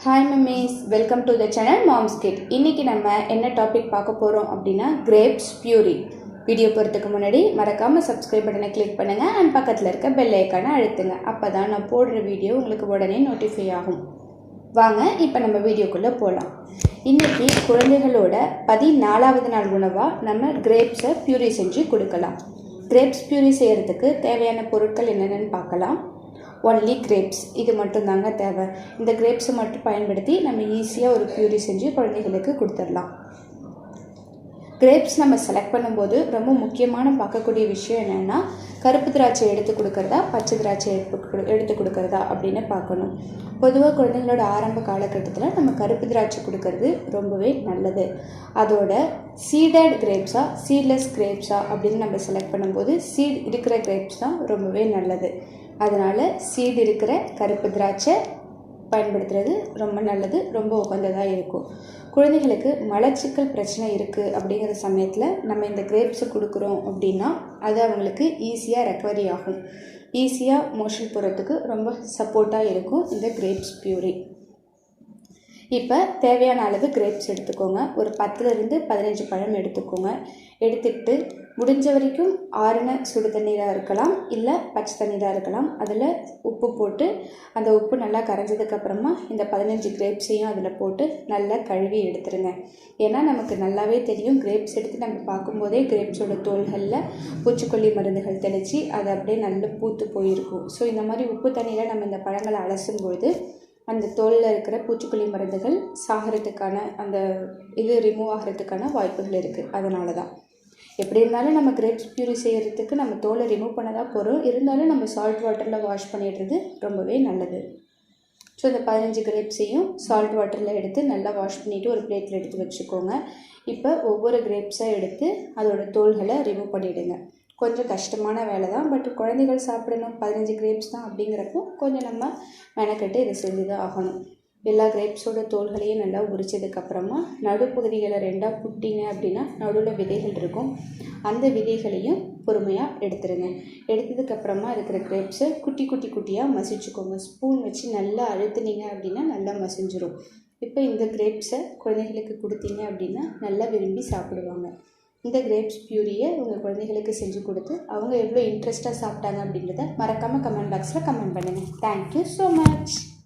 Hi mummies, welcome to the channel moms kit. இன்றைக்கி நம்ம என்ன டாபிக் பார்க்க போகிறோம் அப்படின்னா கிரேப்ஸ் பியூரி. வீடியோ போகிறதுக்கு முன்னாடி மறக்காமல் சப்ஸ்கிரைப் பட்டனை கிளிக் பண்ணுங்கள் அண்ட் பக்கத்தில் இருக்க பெல் ஐக்கானை அழுத்துங்க. அப்போ தான் நான் போடுற வீடியோ உங்களுக்கு உடனே நோட்டிஃபை ஆகும். வாங்க இப்போ நம்ம வீடியோக்குள்ளே போகலாம். இன்றைக்கி குழந்தைகளோட 14வது நாள் உணவாக நம்ம கிரேப்ஸை பியூரி செஞ்சு கொடுக்கலாம். கிரேப்ஸ் பியூரி செய்கிறதுக்கு தேவையான பொருட்கள் என்னென்னு பார்க்கலாம். ஒன்லி கிரேப்ஸ், இது மட்டும் தாங்க தேவை. இந்த கிரேப்ஸை மட்டும் பயன்படுத்தி நம்ம ஈஸியாக ஒரு பியூரி செஞ்சு குழந்தைகளுக்கு கொடுத்துடலாம். கிரேப்ஸ் நம்ம செலக்ட் பண்ணும்போது ரொம்ப முக்கியமான பார்க்கக்கூடிய விஷயம் என்னென்னா, கருப்பு திராட்சை எடுத்து கொடுக்குறதா பச்சை திராட்சை எடுத்து கொடுக்குறதா அப்படின்னு பார்க்கணும். பொதுவாக குழந்தைங்களோட ஆரம்ப காலகட்டத்தில் நம்ம கருப்பு திராட்சை கொடுக்கறது ரொம்பவே நல்லது. அதோட சீடட் கிரேப்ஸா சீட்லெஸ் கிரேப்ஸா அப்படின்னு நம்ம செலக்ட் பண்ணும்போது சீட் இருக்கிற கிரேப்ஸ் தான் ரொம்பவே நல்லது. அதனால் சீடு இருக்கிற கருப்பு திராட்சை பயன்படுத்துகிறது ரொம்ப நல்லது, ரொம்ப உகந்ததாக இருக்கும். குழந்தைகளுக்கு மலச்சிக்கல் பிரச்சனை இருக்குது அப்படிங்கிற சமயத்தில் நம்ம இந்த கிரேப்ஸை கொடுக்குறோம் அப்படின்னா அது அவங்களுக்கு ஈஸியாக ரெக்கவரி ஆகும். ஈஸியாக மோஷன் போகிறதுக்கு ரொம்ப சப்போர்ட்டாக இருக்கும் இந்த கிரேப்ஸ் பியூரி. இப்போ தேவையான அளவு கிரேப்ஸ் எடுத்துக்கோங்க. ஒரு 10லேருந்து 15 பழம் எடுத்துக்கோங்க. எடுத்துக்கிட்டு முடிஞ்ச வரைக்கும் ஆறின சுடு தண்ணீராக இருக்கலாம், இல்லை பச்சை தண்ணீராக இருக்கலாம். அதில் உப்பு போட்டு அந்த உப்பு நல்லா கரைஞ்சதுக்கப்புறமா இந்த 15 கிரேப்ஸையும் அதில் போட்டு நல்லா கழுவி எடுத்துருங்க. ஏன்னா நமக்கு நல்லாவே தெரியும், கிரேப்ஸ் எடுத்து நம்ம பார்க்கும்போதே கிரேப்ஸோட தோள்களில் பூச்சிக்கொல்லி மருந்துகள் தெளித்து அது அப்படியே நல்லா பூத்து போயிருக்கும். ஸோ இந்த மாதிரி உப்பு தண்ணியில் நம்ம இந்த பழங்களை அலசும் பொழுது அந்த தோலில் இருக்கிற பூச்சிக்கொல்லி மருந்துகள் சாகிறதுக்கான அந்த இது ரிமூவ் ஆகிறதுக்கான வாய்ப்புகள் இருக்குது. அதனால தான் எப்படி இருந்தாலும் நம்ம கிரேப்ஸ் பியூரி செய்கிறதுக்கு நம்ம தோலை ரிமூவ் பண்ண தான் போகிறோம். இருந்தாலும் நம்ம சால்ட் வாட்டரில் வாஷ் பண்ணிடுறது ரொம்பவே நல்லது. ஸோ இந்த 15 கிரேப்ஸையும் சால்ட் வாட்டரில் எடுத்து நல்லா வாஷ் பண்ணிவிட்டு ஒரு பிளேட்டில் எடுத்து வச்சுக்கோங்க. இப்போ ஒவ்வொரு கிரேப்ஸாக எடுத்து அதோட தோல்களை ரிமூவ் பண்ணிவிடுங்க. கொஞ்சம் கஷ்டமான வேலை தான், பட் குழந்தைகள் சாப்பிடணும், 15 கிரேப்ஸ் தான் அப்படிங்கிறப்போ கொஞ்சம் நம்ம மெனக்கெட்டு இதை செஞ்சு தான் ஆகணும். எல்லா கிரேப்ஸோட தோல்களையும் நல்லா உரிச்சதுக்கப்புறமா நடுப்பகுதிகளை 2ஆக புட்டிங்க அப்படின்னா நடுவில் விதைகள் இருக்கும். அந்த விதைகளையும் பொறுமையாக எடுத்துருங்க. எடுத்ததுக்கப்புறமா இருக்கிற கிரேப்ஸை குட்டி குட்டி குட்டியாக மசிச்சுக்கோங்க. ஸ்பூன் வச்சு நல்லா அழுத்துனீங்க அப்படின்னா நல்லா மசிஞ்சிரும். இப்போ இந்த கிரேப்ஸை குழந்தைகளுக்கு கொடுத்தீங்க அப்படின்னா நல்லா விரும்பி சாப்பிடுவாங்க. இந்த கிரேப்ஸ் பியூரியை உங்கள் குழந்தைகளுக்கு செஞ்சு கொடுத்து அவங்க எவ்வளோ இன்ட்ரெஸ்ட்டாக சாப்பிட்டாங்க அப்படின்றத மறக்காமல் கமெண்ட் பாக்ஸில் கமெண்ட் பண்ணுங்கள். Thank you so much.